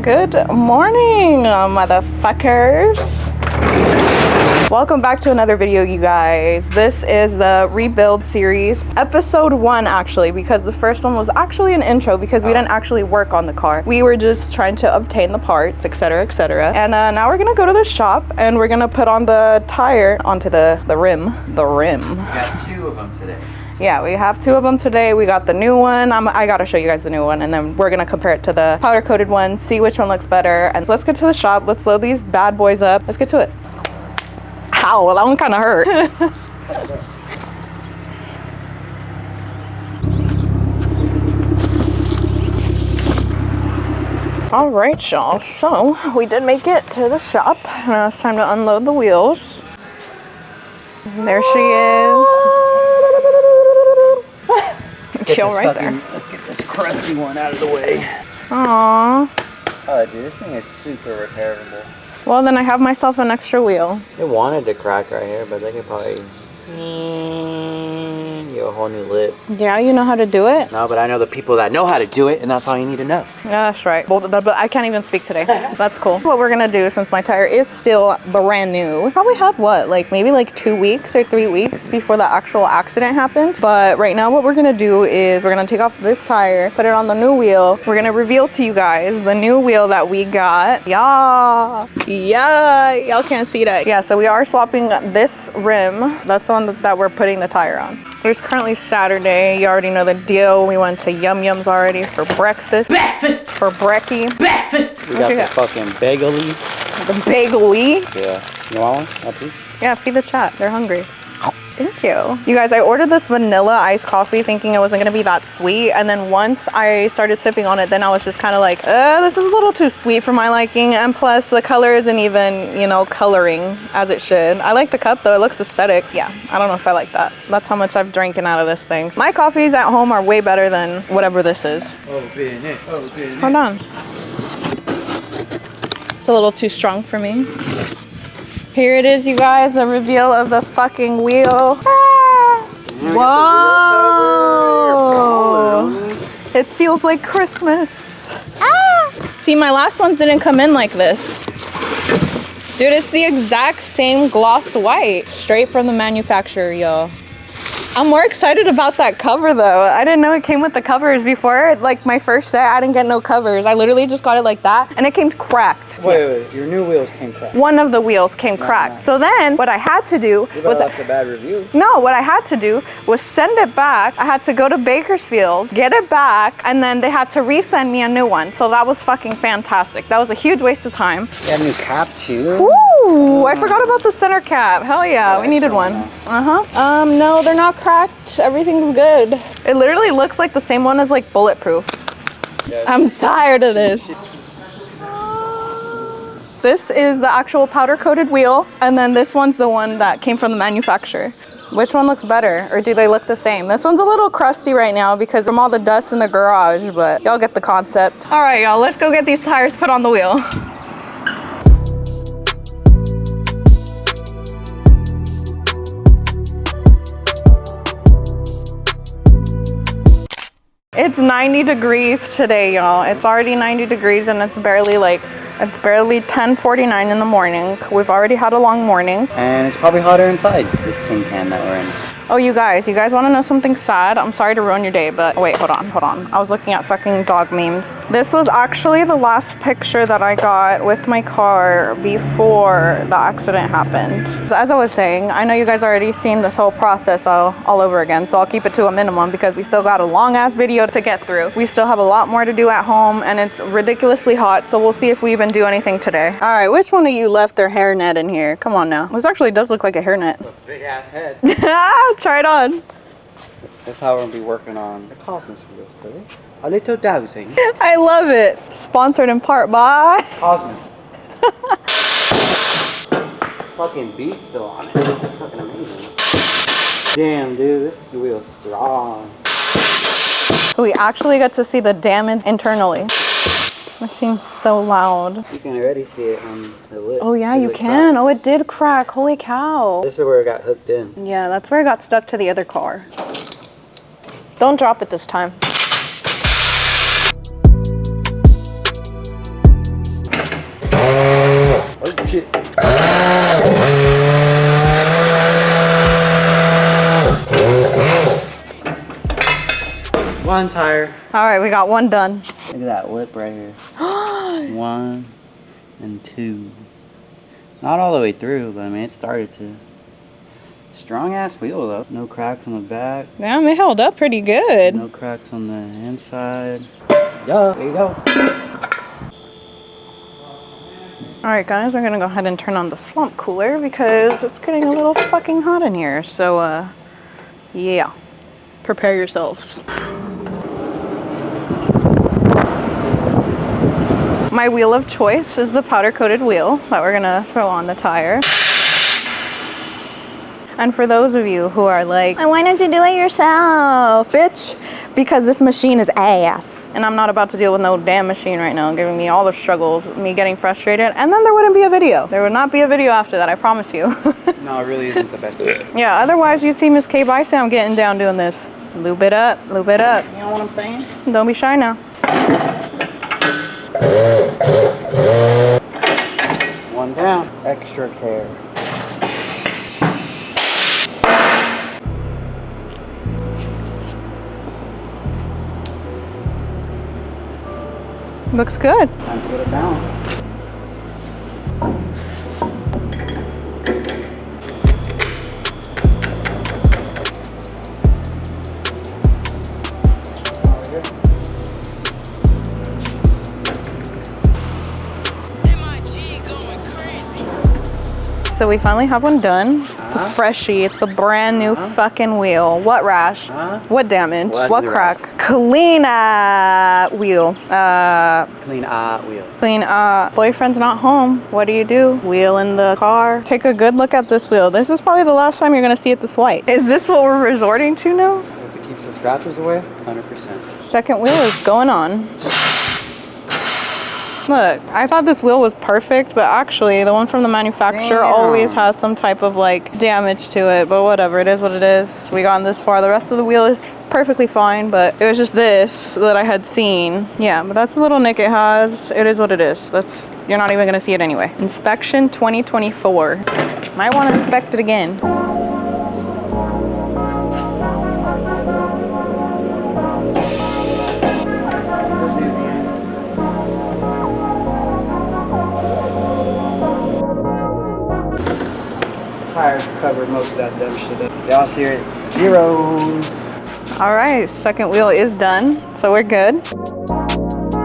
Good morning, motherfuckers. Welcome back to another video, you guys. This is the rebuild series, episode 1 actually, because the first one was actually an intro because we didn't actually work on the car. We were just trying to obtain the parts, etc, etc. And now we're gonna go to the shop and we're gonna put on the tire onto the rim. The rim. We got 2 of them today. Yeah, we have 2 of them today. We got the new one. I gotta show you guys the new one, and then we're gonna compare it to the powder coated one, see which one looks better. And so let's get to the shop. Let's load these bad boys up. Let's get to it. Ow, well, that one kind of hurt. All right, y'all. So we did make it to the shop. Now it's time to unload the wheels. There she is. Kill right there. Let's get this crusty one out of the way. Aww. Oh, dude, this thing is super repairable. Well, then I have myself an extra wheel. It wanted to crack right here, but they could probably get a whole new lip. Yeah, you know how to do it? No, but I know the people that know how to do it, and that's all you need to know. Yeah, that's right. But I can't even speak today. That's cool. What we're gonna do, since my tire is still brand new, probably had what, like maybe like 2 weeks or 3 weeks before the actual accident happened. But right now what we're gonna do is we're gonna take off this tire, put it on the new wheel. We're gonna reveal to you guys the new wheel that we got. Yeah, y'all can't see that. Yeah, so we are swapping this rim. That's the one that we're putting the tire on. It's currently Saturday. You already know the deal. We went to Yum Yums already for breakfast. Breakfast! For brekkie. Breakfast! We got the fucking bagel-y. The bagel-y? Yeah. You want one? A piece? Yeah, feed the chat. They're hungry. Thank you. You guys, I ordered this vanilla iced coffee thinking it wasn't gonna be that sweet. And then once I started sipping on it, then I was just kind of like, this is a little too sweet for my liking. And plus the color isn't even, you know, coloring as it should. I like the cup though, it looks aesthetic. Yeah, I don't know if I like that. That's how much I've drinking out of this thing. My coffees at home are way better than whatever this is. Open it, open it. Hold on. It's a little too strong for me. Here it is, you guys, a reveal of the fucking wheel. Ah! Whoa! It feels like Christmas. Ah! See, my last ones didn't come in like this. Dude, it's the exact same gloss white, straight from the manufacturer, y'all. I'm more excited about that cover though. I didn't know it came with the covers before. Like my first set, I didn't get no covers. I literally just got it like that and it came cracked. Wait, your new wheels came cracked. One of the wheels came cracked. So then what I had to do was... That's a bad review. No, what I had to do was send it back. I had to go to Bakersfield, get it back, and then they had to resend me a new one. So that was fucking fantastic. That was a huge waste of time. You got a new cap too? Ooh, I forgot about the center cap. Hell yeah, we needed one. No, they're not cracked. Everything's good. It literally looks like the same one as like bulletproof. Yeah. I'm tired of this. This is the actual powder coated wheel, and then this one's the one that came from the manufacturer. Which one looks better, or do they look the same? This one's a little crusty right now because from all the dust in the garage, but y'all get the concept. All right, y'all, let's go get these tires put on the wheel. It's 90 degrees today, y'all. It's already 90 degrees and it's barely 10:49 in the morning. We've already had a long morning. And it's probably hotter inside this tin can that we're in. Oh, you guys want to know something sad? I'm sorry to ruin your day, but wait, hold on. I was looking at fucking dog memes. This was actually the last picture that I got with my car before the accident happened. As I was saying, I know you guys already seen this whole process all over again, so I'll keep it to a minimum because we still got a long ass video to get through. We still have a lot more to do at home and it's ridiculously hot, so we'll see if we even do anything today. All right, which one of you left their hairnet in here? Come on now. This actually does look like a hairnet. Big ass head. Try it on. That's how we're gonna be working on the Cosmos for this, though. A little dowsing. I love it. Sponsored in part by Cosmos. Fucking beat still on it. It's fucking amazing. Damn, dude, this wheel's strong. So we actually get to see the damage internally. Machine's so loud. You can already see it on the lip. Oh yeah, you can. Oh, it did crack. Holy cow. This is where it got hooked in. Yeah, that's where it got stuck to the other car. Don't drop it this time. shit. One tire. All right, we got one done. Look at that lip right here. 1 and 2. Not all the way through, but I mean, it started to. Strong ass wheel though. No cracks on the back. Damn, it held up pretty good. No cracks on the inside. Yeah, there you go. All right, guys, we're gonna go ahead and turn on the slump cooler because it's getting a little fucking hot in here. So, yeah, prepare yourselves. My wheel of choice is the powder-coated wheel that we're gonna throw on the tire. And for those of you who are like, why don't you do it yourself, bitch? Because this machine is ass. And I'm not about to deal with no damn machine right now, giving me all the struggles, me getting frustrated, and then there wouldn't be a video. There would not be a video after that, I promise you. No, it really isn't the best. Yeah, otherwise you'd see Miss kbye Sam getting down doing this. Lube it up, lube it up. You know what I'm saying? Don't be shy now. One down. Extra care. Looks good. Time to put it down. So we finally have one done. It's a freshie. It's a brand new fucking wheel. What rash? What damage? What crack? Clean wheel. Clean wheel. Clean boyfriend's not home. What do? Wheel in the car. Take a good look at this wheel. This is probably the last time you're gonna see it this white. Is this what we're resorting to now? If it keeps the scratches away, 100%. Second wheel is going on. Look, I thought this wheel was perfect, but actually the one from the manufacturer always has some type of like damage to it, but whatever, it is what it is. We gotten this far. The rest of the wheel is perfectly fine, but it was just this that I had seen. Yeah, but that's the little nick it has. It is what it is. You're not even gonna see it anyway. Inspection 2024. Might want to inspect it again. Tires covered most of that dumb shit up. Y'all see it? Zeros. All right, second wheel is done, so we're good.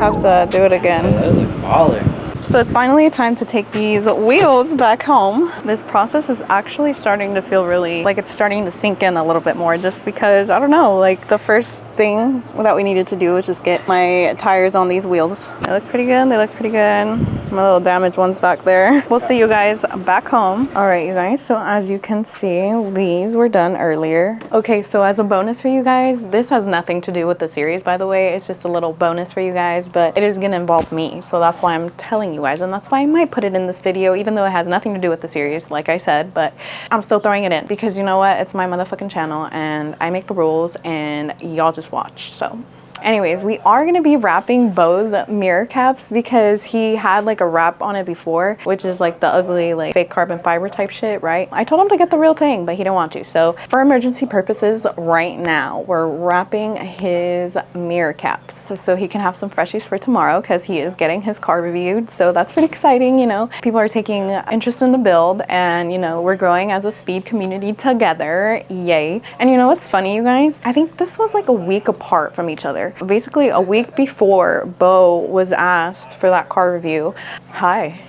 Have to do it again. That looks baller. So it's finally time to take these wheels back home. This process is actually starting to feel really like it's starting to sink in a little bit more, just because, I don't know, like the first thing that we needed to do was just get my tires on these wheels. They look pretty good. They look pretty good. My little damaged ones back there. We'll see you guys back home. All right, you guys, so as you can see, these were done earlier. Okay, so as a bonus for you guys, this has nothing to do with the series, by the way. It's just a little bonus for you guys, but it is gonna involve me. So that's why I'm telling you guys, and that's why I might put it in this video, even though it has nothing to do with the series, like I said, but I'm still throwing it in because you know what? It's my motherfucking channel and I make the rules and y'all just watch, so. Anyways, we are going to be wrapping Bo's mirror caps because he had like a wrap on it before, which is like the ugly like fake carbon fiber type shit, right? I told him to get the real thing, but he didn't want to. So for emergency purposes right now, we're wrapping his mirror caps so he can have some freshies for tomorrow because he is getting his car reviewed. So that's pretty exciting, you know. People are taking interest in the build and, you know, we're growing as a speed community together. Yay. And you know what's funny, you guys? I think this was like a week apart from each other. Basically a week before Bo was asked for that car review. Hi.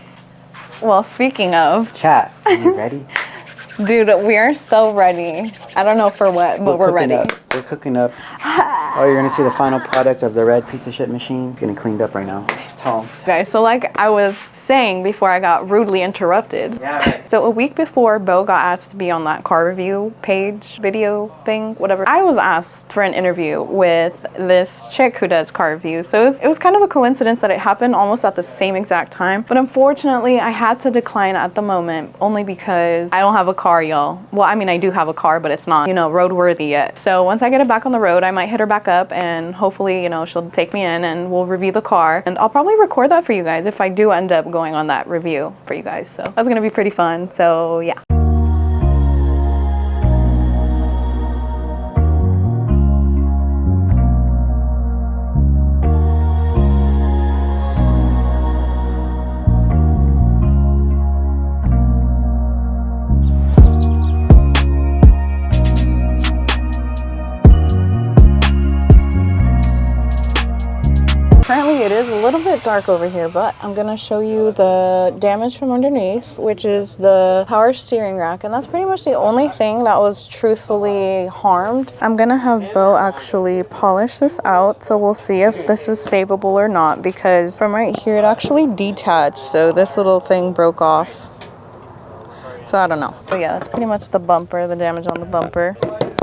Well, speaking of. Chat, are you ready? Dude, we are so ready. I don't know for what, but we're ready. We're cooking up. Oh, you're gonna see the final product of the red piece of shit machine. Getting cleaned up right now. Tall. Guys, so like I was saying before I got rudely interrupted. Yeah, right. So a week before Bo got asked to be on that car review page, video thing, whatever, I was asked for an interview with this chick who does car reviews. So it was kind of a coincidence that it happened almost at the same exact time. But unfortunately, I had to decline at the moment only because I don't have a car, y'all. Well, I mean, I do have a car, but it's not, you know, roadworthy yet. So once I get it back on the road, I might hit her back up and hopefully, you know, she'll take me in and we'll review the car. And I'll probably probably record that for you guys if I do end up going on that review for you guys. So that's gonna be pretty fun. So yeah. Currently it is a little bit dark over here, but I'm gonna show you the damage from underneath, which is the power steering rack, and that's pretty much the only thing that was truthfully harmed. I'm gonna have Bo actually polish this out, so we'll see if this is savable or not, because from right here it actually detached, so this little thing broke off. So I don't know. But yeah, that's pretty much the bumper, the damage on the bumper.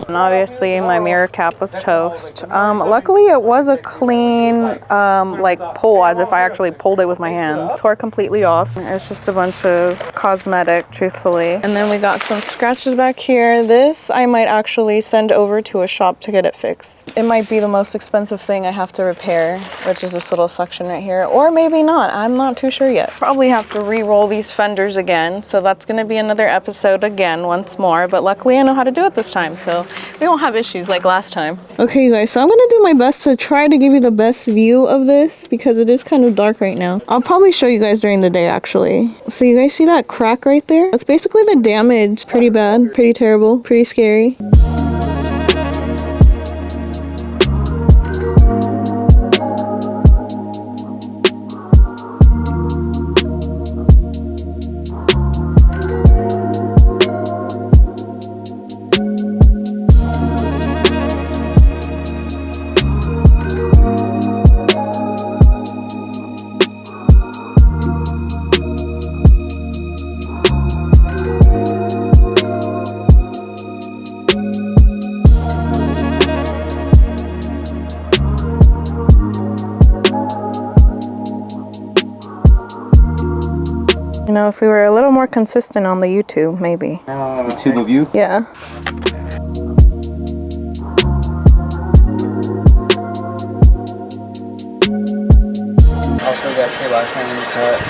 And obviously my mirror cap was toast. Luckily it was a clean like pull, as if I actually pulled it with my hands. Tore completely off. It's just a bunch of cosmetic, truthfully. And then we got some scratches back here. This I might actually send over to a shop to get it fixed. It might be the most expensive thing I have to repair, which is this little section right here. Or maybe not, I'm not too sure yet. Probably have to re-roll these fenders again. So that's gonna be another episode again once more. But luckily I know how to do it this time. So we won't have issues like last time. Okay, you guys, so I'm gonna do my best to try to give you the best view of this because it is kind of dark right now. I'll probably show you guys during the day actually. So you guys see that crack right there? That's basically the damage. Pretty bad, pretty terrible, pretty scary. You know, if we were a little more consistent on the YouTube, maybe. YouTube of you? Yeah. Also got here last time in the cut.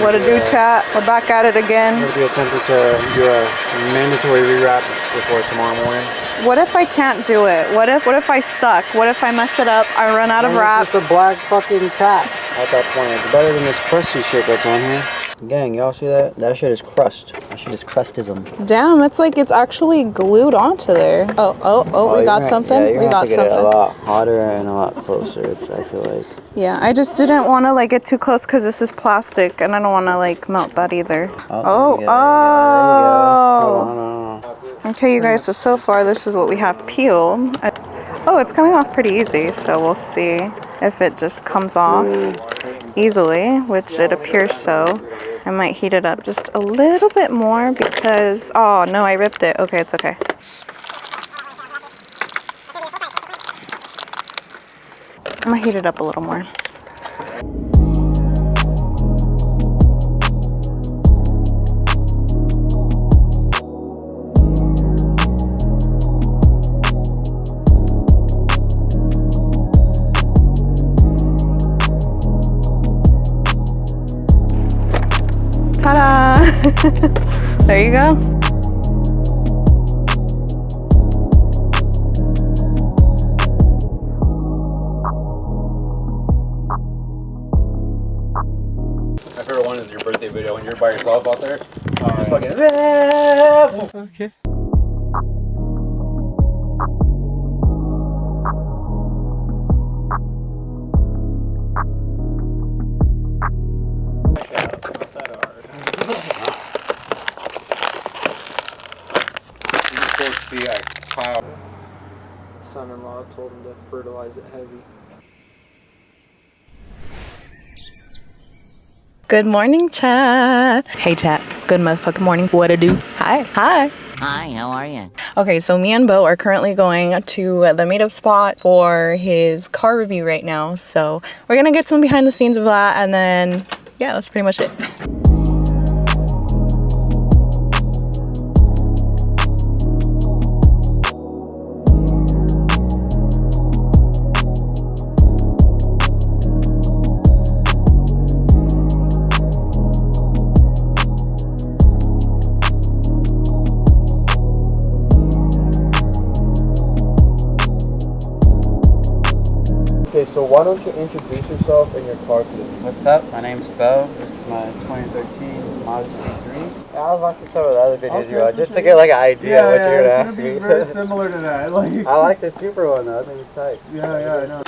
What to do, chat? We're back at it again. We're going to be attempting to do a mandatory rewrap before tomorrow morning. What if I can't do it? What if I suck? What if I mess it up? I run out of wrap? It's a black fucking cap at that point. It's better than this crusty shit that's on here. Gang, y'all see that? That shit is crust. That shit is crustism. Damn, it's like it's actually glued onto there. Oh, we got something. Yeah, We got to get it a lot hotter and a lot closer. I feel like. Yeah, I just didn't want to like get too close because this is plastic and I don't want to like melt that either. Oh. Okay, you guys, so far this is what we have peeled. Oh, it's coming off pretty easy, so we'll see if it just comes off easily, which it appears so. I might heat it up just a little bit more because, oh no, I ripped it. Okay, it's okay. I'm gonna heat it up a little more. Ta-da! There you go. My favorite one is your birthday video when you're by yourself out there. Just fucking. Okay. Son-in-law told him to fertilize it heavy. Good morning, chat. Hey, chat. Good motherfucking morning. What to do? Hi. Hi, how are you? Okay, so me and Bo are currently going to the meetup spot for his car review right now. So we're gonna get some behind the scenes of that, and then yeah, that's pretty much it. So why don't you introduce yourself and your car, please? What's up? My name's Bo. This is my 2013 Mazdaspeed 3. Yeah, I was watching some of the other videos you just to get like an idea of what you're gonna ask me. Very similar to that. Like, I like the super one though. I think it's tight. yeah, I know.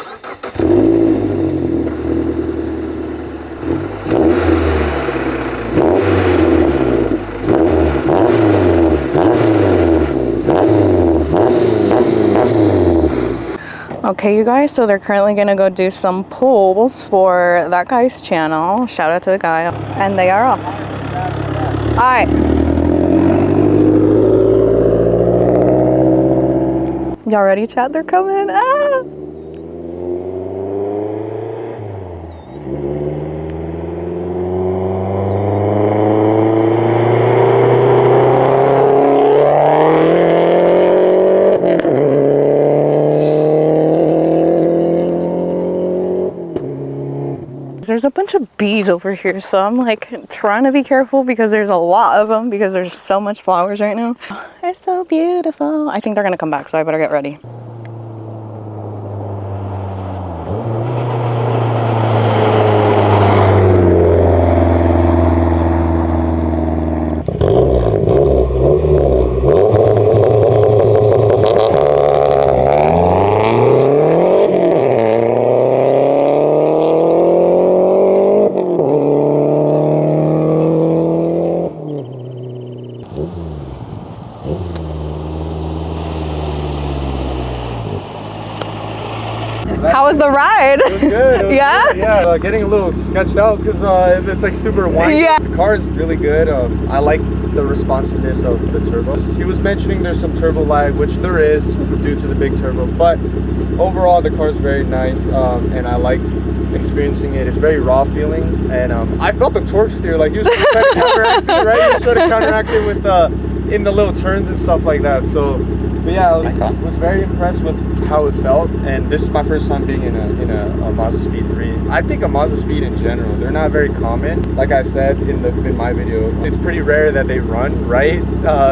Okay, you guys, so they're currently gonna go do some pulls for that guy's channel. Shout out to the guy. And they are off. Alright. Y'all ready, chat? They're coming. Ah! There's a bunch of bees over here, so I'm like trying to be careful because there's a lot of them because there's so much flowers right now. They're so beautiful. I think they're gonna come back, so I better get ready. How was the ride? It was good. It was Yeah? good. Yeah, getting a little sketched out because it's like super windy. Yeah. The car is really good. I like the responsiveness of the turbos. He was mentioning there's some turbo lag, which there is due to the big turbo, but overall the car is very nice, and I liked experiencing it. It's very raw feeling, and I felt the torque steer. Like he was trying to counteract it, right? He was trying to counteract it with in the little turns and stuff like that. So, but yeah, I was very impressed with how it felt, and this is my first time being in a Mazdaspeed 3. I think a Mazdaspeed in general, they're not very common. Like I said in my video, it's pretty rare that they run, right?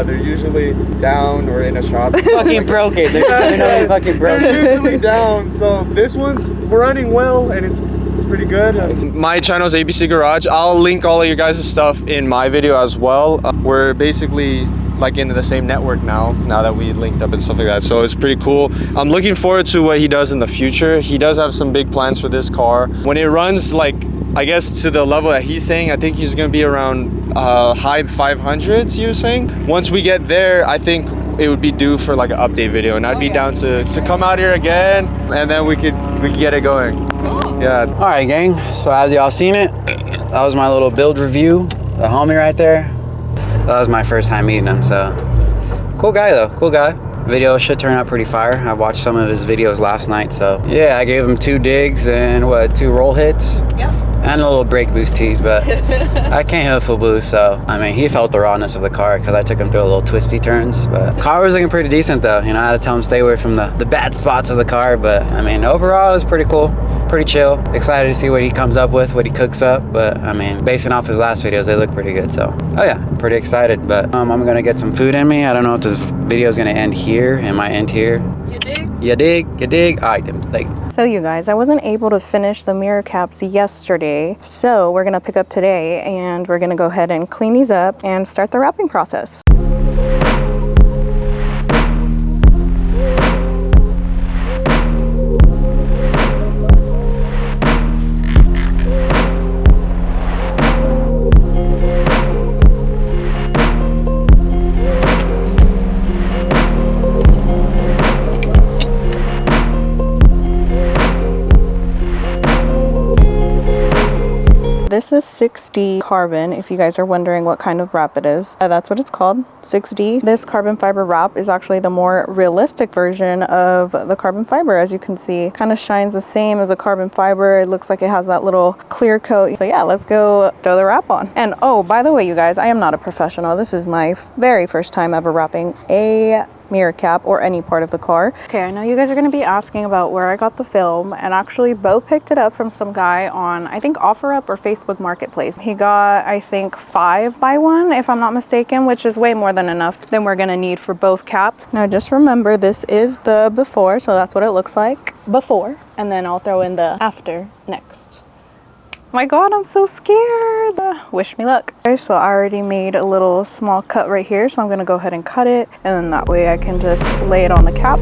They're usually down or in a shop. Fucking broke it. They're fucking broke. They're usually down. So this one's running well, and it's pretty good. My channel is ABC Garage. I'll link all of your guys' stuff in my video as well. We're basically like into the same network now that we linked up and stuff like that, so it's pretty cool. I'm looking forward to what he does in the future. He does have some big plans for this car. When it runs, like, I guess to the level that he's saying, I think he's gonna be around high 500s, you were saying. Once we get there, I think it would be due for like an update video, and I'd be down to come out here again, and then we could get it going. Yeah. All right, gang. So as y'all seen it, that was my little build review. The homie right there. That was my first time meeting him, so cool guy though, cool guy. Video should turn out pretty fire. I watched some of his videos last night, so yeah, I gave him 2 digs and 2 roll hits. Yep. And a little brake boost tease, but I can't hit full boost, so I mean, he felt the rawness of the car because I took him through a little twisty turns. But the car was looking pretty decent though. You know, I had to tell him stay away from the bad spots of the car, but I mean, overall it was pretty cool. Pretty chill. Excited to see what he comes up with, what he cooks up. But I mean, basing off his last videos, they look pretty good. So, oh yeah, pretty excited. But I'm gonna get some food in me. I don't know if this video is gonna end here. It might end here. You dig? You dig? You dig? All right, like. So you guys, I wasn't able to finish the mirror caps yesterday, so we're gonna pick up today and we're gonna go ahead and clean these up and start the wrapping process. This is 6D carbon, if you guys are wondering what kind of wrap it is. That's what it's called, 6D. This carbon fiber wrap is actually the more realistic version of the carbon fiber. As you can see, kind of shines the same as a carbon fiber. It looks like it has that little clear coat. So yeah, let's go throw the wrap on. And oh, by the way, you guys, I am not a professional. This is my very first time ever wrapping a mirror cap or any part of the car. Okay, I know you guys are going to be asking about where I got the film, and actually Bo picked it up from some guy on, I think, OfferUp or Facebook Marketplace. He got, I think, 5x1 if I'm not mistaken, which is way more than enough than we're going to need for both caps. Now just remember, this is the before, so that's what it looks like. before, and then I'll throw in the after next. Oh my god, I'm so scared. Wish me luck. Okay, so I already made a little small cut right here, so I'm gonna go ahead and cut it, and then that way I can just lay it on the cap.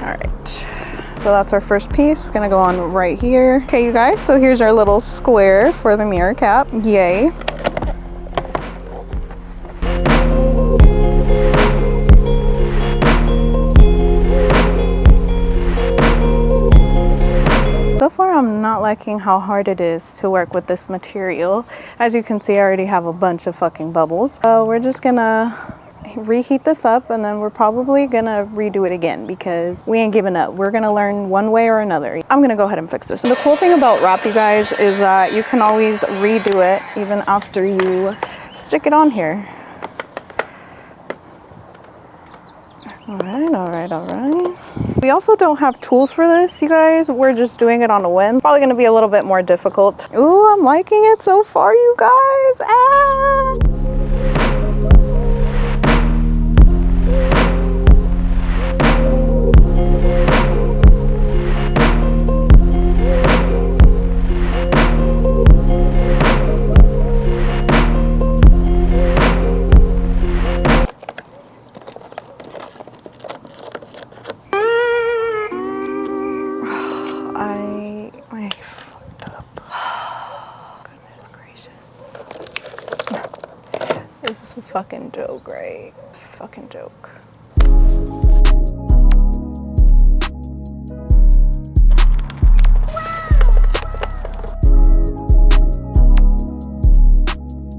Alright, so that's our first piece. It's gonna go on right here. Okay, you guys, so here's our little square for the mirror cap. Yay. So far, I'm not liking how hard it is to work with this material. As you can see, I already have a bunch of fucking bubbles. So we're just gonna reheat this up, and then we're probably gonna redo it again because we ain't giving up. We're gonna learn one way or another. I'm gonna go ahead and fix this. The cool thing about wrap, you guys, is that you can always redo it even after you stick it on here. All right. We also don't have tools for this, you guys. We're just doing it on a whim. Probably gonna be a little bit more difficult. Ooh, I'm liking it so far, you guys. Ah! I fucked up. Goodness gracious. This is a fucking joke, right? Fucking joke.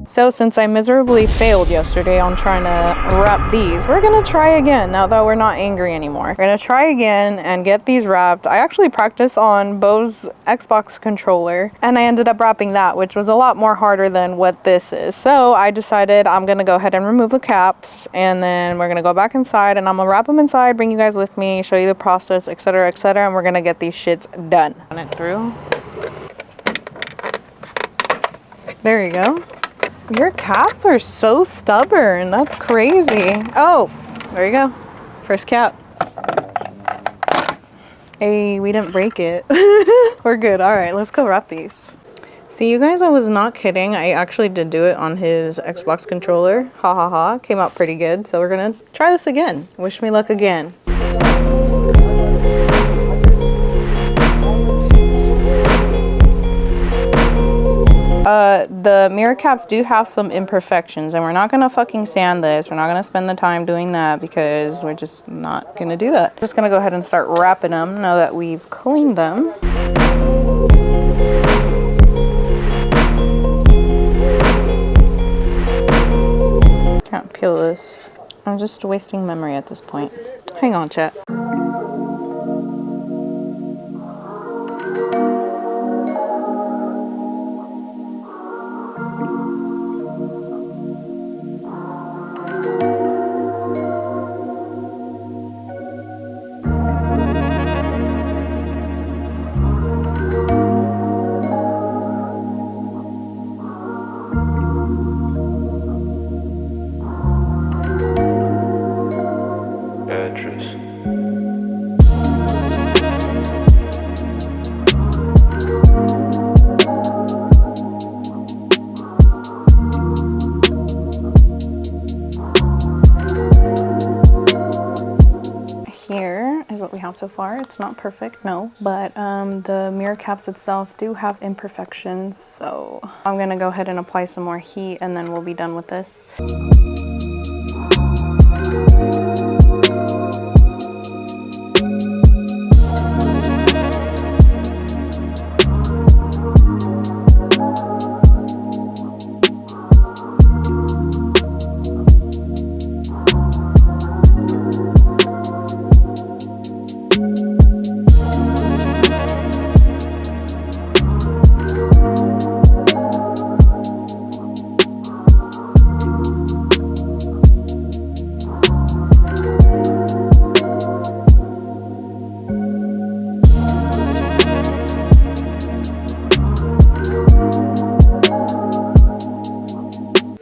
So since I miserably failed yesterday on trying to wrap these, we're gonna try again now that we're not angry anymore. We're gonna try again and get these wrapped. I actually practiced on Bo's Xbox controller and I ended up wrapping that, which was a lot more harder than what this is. So I decided I'm gonna go ahead and remove the caps, and then we're gonna go back inside and I'm gonna wrap them inside, bring you guys with me, show you the process, etc., etc., and we're gonna get these shits done. Run it through. There you go. Your caps are so stubborn. That's crazy. Oh, there you go. First cap. Hey, we didn't break it. We're good. All right, let's go wrap these. See, you guys, I was not kidding. I actually did do it on his Xbox controller. Ha ha ha. Came out pretty good. So we're gonna try this again. Wish me luck again. The mirror caps do have some imperfections, and we're not gonna fucking sand this. We're not gonna spend the time doing that because we're just not gonna do that. Just gonna go ahead and start wrapping them now that we've cleaned them. Can't peel this. I'm just wasting memory at this point. Hang on, chat. Here is what we have so far. It's not perfect, no, but the mirror caps itself do have imperfections, so I'm gonna go ahead and apply some more heat and then we'll be done with this.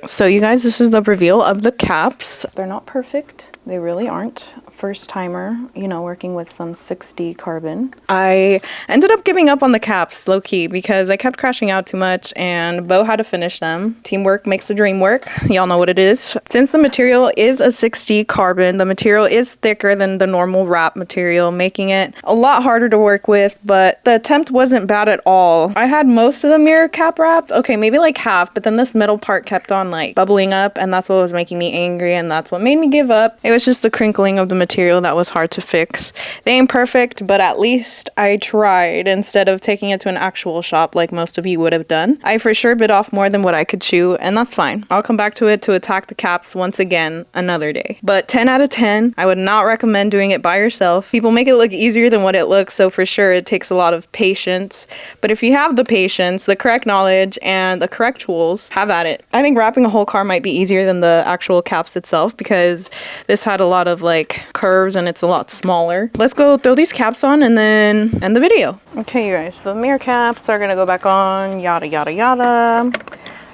So you guys, this is the reveal of the caps. They're not perfect. They really aren't. First timer, you know, working with some 6D carbon. I ended up giving up on the caps, low key, because I kept crashing out too much and Bo had to finish them. Teamwork makes the dream work. Y'all know what it is. Since the material is a 6D carbon, the material is thicker than the normal wrap material, making it a lot harder to work with, but the attempt wasn't bad at all. I had most of the mirror cap wrapped, okay, maybe like half, but then this middle part kept on like bubbling up, and that's what was making me angry, and that's what made me give up. It was just the crinkling of the material that was hard to fix. They ain't perfect, but at least I tried instead of taking it to an actual shop like most of you would have done. I for sure bit off more than what I could chew, and that's fine. I'll come back to it to attack the caps once again another day. But 10 out of 10, I would not recommend doing it by yourself. People make it look easier than what it looks, so for sure it takes a lot of patience. But if you have the patience, the correct knowledge, and the correct tools, have at it. I think wrapping a whole car might be easier than the actual caps itself because this had a lot of like curves and it's a lot smaller. Let's go throw these caps on and then end the video. Okay, you guys, so the mirror caps are gonna go back on, yada yada yada.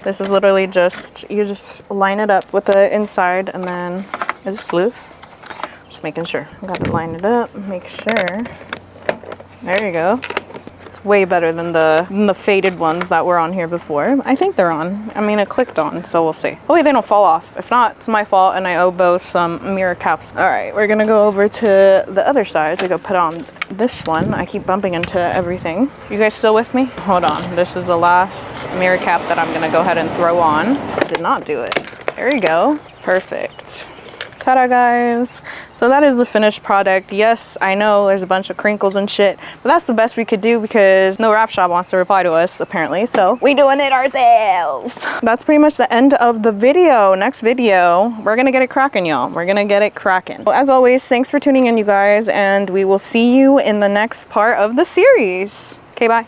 This is literally just, you just line it up with the inside and then, is this loose? Just making sure. I gotta line it up, make sure. There you go. It's way better than the faded ones that were on here before. I think they're on. I mean, it clicked on, so we'll see. Hopefully they don't fall off. If not, it's my fault and I owe Bo some mirror caps. All right, we're gonna go over to the other side to go put on this one. I keep bumping into everything. You guys still with me? Hold on, this is the last mirror cap that I'm gonna go ahead and throw on. I did not do it. There you go, perfect. Ta-da, guys. So that is the finished product. Yes, I know there's a bunch of crinkles and shit, but that's the best we could do because no wrap shop wants to reply to us apparently, so we doing it ourselves. That's pretty much the end of the video. Next video, we're gonna get it cracking, y'all. We're gonna get it cracking. Well, as always, thanks for tuning in, you guys, and we will see you in the next part of the series. Okay, bye.